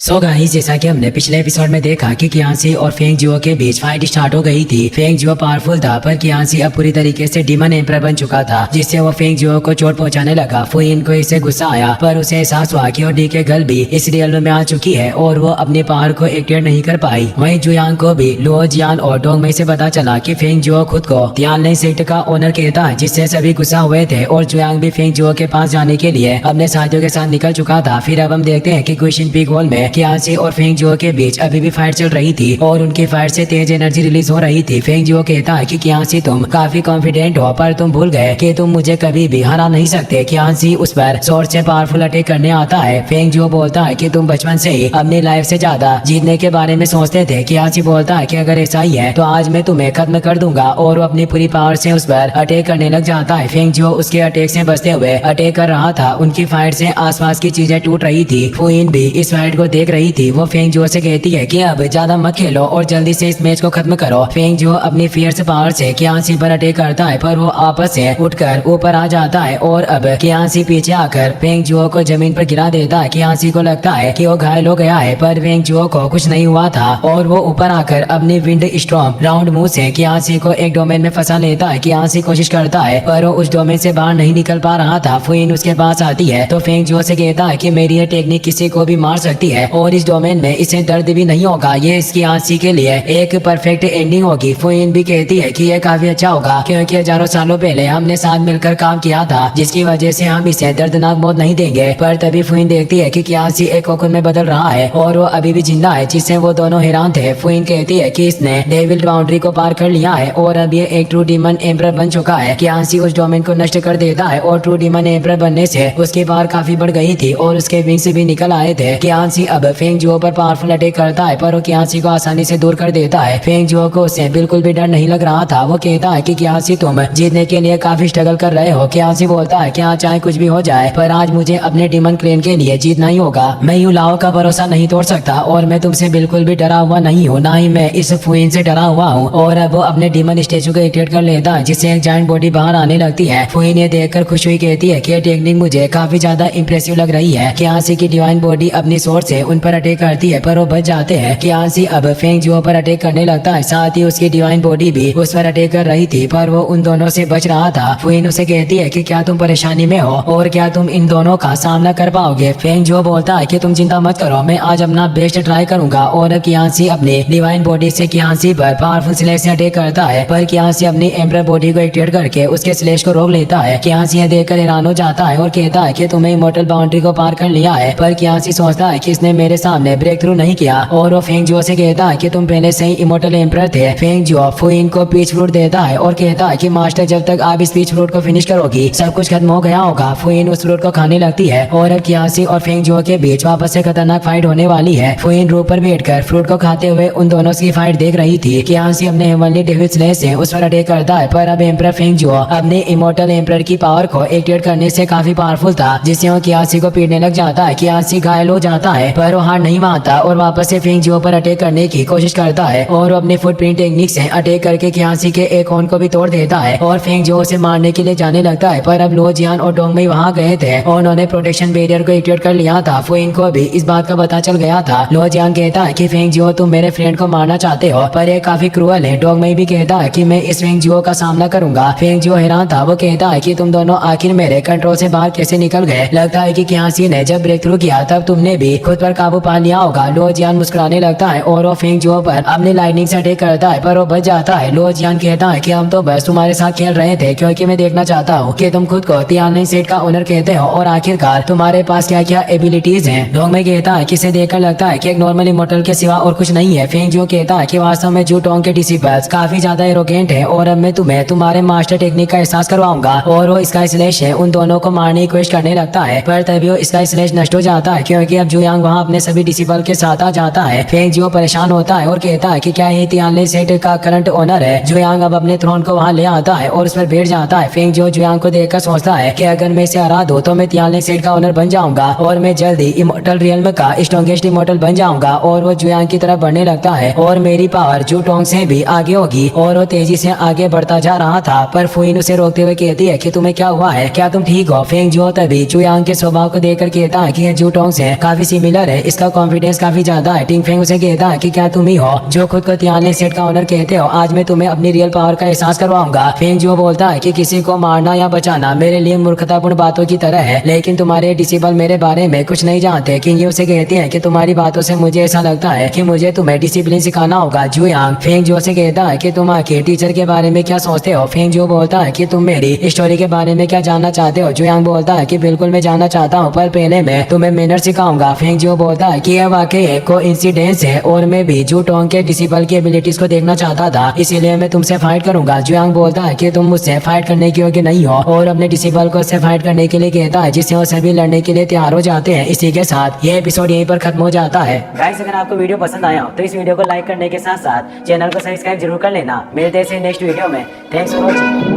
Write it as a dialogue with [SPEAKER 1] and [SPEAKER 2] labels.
[SPEAKER 1] So guys, जैसा कि हमने पिछले एपिसोड में देखा कि कियांसी और फेंग जियो के बीच फाइट स्टार्ट हो गई थी। फेंग जियो पावरफुल था पर कियांसी अब पूरी तरीके से डीमन एम्पर बन चुका था, जिससे वो फेंग जियो को चोट पहुंचाने लगा। फुइन को इससे गुस्सा आया पर उसे एहसास हुआ कि डी के गर्ल भी इस रियल में आ चुकी है और वो अपने पावर को एक्टिवेट नहीं कर पाई। वहीं जुयांग को भी लो जियान और डोंगमेई से पता चला कि फेंग जियो खुद को तियानलेन सेक्टर का ओनर कहता है, जिससे सभी गुस्सा हुए थे और जुयांग भी फेंग जियो के पास जाने के लिए अपने साथियों के साथ निकल चुका था। फिर अब हम देखते हैं कि क्वेश्चन पीक हॉल में कियांसी और फेंग जियो के बीच अभी भी फाइट चल रही थी और उनकी फाइट से तेज एनर्जी रिलीज हो रही थी। फेंग जियो कहता है कि कियांसी तुम काफी कॉन्फिडेंट हो पर तुम भूल गए कि तुम मुझे कभी भी हरा नहीं सकते। कियांसी उस पर शॉर्ट से पावरफुल अटैक करने आता है। फेंग जियो बोलता है कि तुम बचपन से ही अपनी लाइफ से ज्यादा जीतने के बारे में सोचते थे। कियांसी बोलता है कि अगर ऐसा ही है तो आज मैं तुम्हें खत्म कर दूंगा और वो अपनी पूरी पावर से उस पर अटैक करने लग जाता है। फेंग जियो उसके अटैक से बचते हुए अटैक कर रहा था। उनकी फाइट से आसपास की चीजें टूट रही थी। फुइन भी इस फाइट को देख रही थी। वो फेंग जियो से कहती है कि अब ज्यादा मत खेलो और जल्दी से इस मैच को खत्म करो। फेंग जियो अपनी फियर्स पावर से कियांसी पर अटैक करता है पर वो आपस से उठकर ऊपर आ जाता है और अब कियांसी पीछे आकर फेंग जियो को जमीन पर गिरा देता है। कियांसी को लगता है कि वो घायल हो गया है पर फेंग जियो को कुछ नहीं हुआ था और वो ऊपर आकर अपनी विंड स्टॉर्म राउंड मूव से कियांसी को एक डोमेन में फंसा लेता है। कियांसी कोशिश करता है पर वो उस डोमेन से बाहर नहीं निकल पा रहा था। फुइन उसके पास आती है तो फेंग जियो से कहता है कि मेरी ये टेक्निक किसी को भी मार सकती है और इस डोमेन में इसे दर्द भी नहीं होगा। ये इसकी कियांसी के लिए एक परफेक्ट एंडिंग होगी। फुइन भी कहती है कि ये काफी अच्छा होगा क्योंकि हजारों सालों पहले हमने साथ मिलकर काम किया था, जिसकी वजह से हम इसे दर्दनाक मौत नहीं देंगे। पर तभी फुइन देखती है कि कियांसी एक कोकुन में बदल रहा है और वो अभी भी जिंदा है, जिससे वो दोनों हैरान थे। फुइन कहती है कि इसने डेविल बाउंड्री को पार कर लिया है और अब ये एक ट्रू डीमन एम्पर बन चुका है। कियांसी उस डोमेन को नष्ट कर देता है और ट्रू डीमन एम्पर बनने से उसकी पावर काफी बढ़ गई थी और उसके विंग्स भी निकल आए थे। कियांसी अब फेंग जियो पर पावरफुल अटैक करता है पर वो कियांसी को आसानी से दूर कर देता है। फेंग जियो को उससे बिल्कुल भी डर नहीं लग रहा था। वो कहता है कि कियांसी तुम जीतने के लिए काफी स्ट्रगल कर रहे हो। कियांसी बोलता है कि चाहे कुछ भी हो जाए पर आज मुझे अपने डीमन क्लेन के लिए जीतना ही होगा। मैं यू लाओ का भरोसा नहीं तोड़ सकता और मैं तुमसे बिल्कुल भी डरा हुआ नहीं हूँ, ना ही मैं इस फुइन से डरा हुआ हूँ। और अब वो अपने डीमन स्टेचू को एक्टिवेट कर लेता है, जिससे एक जायंट बॉडी बाहर आने लगती है। फुइन ये देखकर खुश हुई कहती है कि ये टेक्निक मुझे काफी ज्यादा इंप्रेसिव लग रही है। कियांसी की डिवाइन बॉडी अपनी सोर्स से उन पर अटैक करती है पर वो बच जाते हैं। कियांसी अब फेंग जियो पर अटैक करने लगता है, साथ ही उसकी डिवाइन बॉडी भी उस पर अटैक कर रही थी पर वो उन दोनों से बच रहा था। फुइन उसे कहती है कि क्या तुम परेशानी में हो और क्या तुम इन दोनों का सामना कर पाओगे। फेंग जियो बोलता है कि तुम चिंता मत करो, मैं आज अपना बेस्ट ट्राई करूंगा। और कियांसी अपनी डिवाइन बॉडी से कियांसी पर पावरफुल स्लैश से अटैक करता है पर कियांसी अपनी एम्पर बॉडी को एक्टिवेट करके उसके स्लैश को रोक लेता है। कियांसी यह देखकर हैरान हो जाता है और कहता है कि तुम्हें इमॉर्टल बाउंड्री को पार कर लिया है। पर कियांसी सोचता है कि इसने मेरे सामने ब्रेक थ्रू नहीं किया और वो फेंग जियो से कहता है कि तुम पहले से ही इमॉर्टल एम्पर थे। फेंग जियो फुइन को पीच फ्रूट देता है और कहता है कि मास्टर, जब तक आप इस पीच फ्रूट को फिनिश करोगी सब कुछ खत्म हो गया होगा। फुइन उस फ्रूट को खाने लगती है और अब कियांसी और फेंग जियो के बीच वापस से खतरनाक फाइट होने वाली है। फुइन रूप पर बैठकर फ्रूट को खाते हुए उन दोनों की फाइट देख रही थी। कियांसी अपने हेवनली डेविल स्लेश से उस पर अटैक करता है पर अब एम्पर फेंग जियो अपने इमॉर्टल एम्पर की पावर को एक्टिवेट करने से काफी पावरफुल था, जिससे वो कियांसी को पीटने लग जाता है। कियांसी घायल हो जाता है पर वो हार नहीं मानता और वापस से फेंग जियो पर अटैक करने की कोशिश करता है और वो अपने फुटप्रिंट टेक्निक से अटैक करके कियांसी के एक होर्न को भी तोड़ देता है और फेंग जियो उसे मारने के लिए जाने लगता है। पर अब लो जियान और डोंगमेई वहां गए थे और उन्होंने प्रोटेक्शन बैरियर को एक्टिवेट कर लिया था। फुइन को भी इस बात का पता चल गया था। लो जियान कहता है कि फेंग जियो तुम मेरे फ्रेंड को मारना चाहते हो पर ये काफी क्रूअल है। डोंगमेई भी कहता है कि मैं इस फेंग जियो का सामना करूंगा। फेंग जियो हैरान था। वो कहता है कि तुम दोनों आखिर मेरे कंट्रोल से बाहर कैसे निकल गए। लगता है कि कियांसी ने जब ब्रेक थ्रू किया तब तुमने भी खुद पर काबू पा लिया होगा। लो जियान मुस्कुराने लगता है और वो फेंग जियो पर अपनी लाइटनिंग से अटैक करता है पर वो बच जाता है। लो जियान कहता है कि हम तो बस तुम्हारे साथ खेल रहे थे क्योंकि मैं देखना चाहता हूँ कि तुम खुद को तियानलेन सेट का ओनर कहते हो और आखिरकार तुम्हारे पास क्या क्या एबिलिटीज हैं। डोंगमेई कहता है कि इसे देखकर लगता है कि एक नॉर्मल इमॉर्टल के सिवा और कुछ नहीं है। फेंग जियो कहता है कि वास्तव में जू टोंग के डिसिपल्स काफी ज्यादा एरोगेंट है और अब मैं तुम्हें तुम्हारे मास्टर टेक्निक का एहसास करवाऊंगा। और वो इसका स्लैश है उन दोनों को मारने की कोशिश करने लगता है पर तभी वो इसका स्लैश नष्ट हो जाता है क्योंकि अब जुयांग वहाँ अपने सभी डिसिपल के साथ आ जाता है। फेंग जियो परेशान होता है और कहता है कि क्या ये तियानलेन सेट का करंट ओनर है। जुयांग अब अपने थ्रोन को वहाँ ले आता है और उस पर बैठ जाता है। फेंग जियो जुयांग को देखकर सोचता है कि अगर मैं इसे हरा दूं तो मैं तियानलेन सेट का ओनर बन जाऊंगा और मैं जल्दी इमॉर्टल रियल्म का स्ट्रॉन्गेस्ट इमॉर्टल बन जाऊंगा। और वो जुयांग की तरफ बढ़ने लगता है और मेरी पावर जू टोंग से भी आगे होगी और वो तेजी से आगे बढ़ता जा रहा था पर फुइन उसे रोकते हुए कहती है कि तुम्हें क्या हुआ है, क्या तुम ठीक हो। फेंग जियो तभी जुयांग के स्वभाव को देखकर कहता है कि ये जू टोंग से काफी सिमिलर है है, इसका कॉन्फिडेंस काफी ज्यादा है। टिंग फेंग उसे कहता है कि क्या तुम ही हो जो खुद को तियानलिंग सेट का ऑनर कहते हो? आज मैं तुम्हें अपनी रियल पावर का एहसास करवाऊंगा। फेंग जियो बोलता है कि किसी को मारना या बचाना मेरे लिए मूर्खतापूर्ण बातों की तरह है, लेकिन तुम्हारे डिसिबल मेरे बारे में कुछ नहीं जानते। किंग ये उसे कहती है कि तुम्हारी बातों से मुझे ऐसा लगता है कि मुझे तुम्हें डिसिप्लिन सिखाना होगा। जुयांग फेंग जियो से कहता है कि तुम आखिर टीचर के बारे में क्या सोचते हो? फेंग जियो बोलता है कि तुम मेरी स्टोरी के बारे में क्या जानना चाहते हो? जुयांग बोलता है कि बिल्कुल मैं जानना चाहता हूँ, पर पहले मैं तुम्हें मैनर सिखाऊंगा। फेंग जियो बोलता है कि यह वाकई एक कोइंसिडेंस है और मैं भी जू टोंग के डिसिबल की एबिलिटीज को देखना चाहता था, इसीलिए मैं तुमसे फाइट करूंगा। जुयांग बोलता है कि तुम मुझसे फाइट करने के योग्य नहीं हो और अपने डिसिबल को उससे फाइट करने के लिए कहता है, जिससे वो सभी लड़ने के लिए तैयार हो जाते हैं। इसी के साथ ये एपिसोड यहीं पर खत्म हो जाता है। गाइस, अगर आपको वीडियो पसंद आया हो तो इस वीडियो को लाइक करने के साथ साथ चैनल को सब्सक्राइब जरूर कर लेना। मिलते हैं नेक्स्ट वीडियो में। Thanks for watching.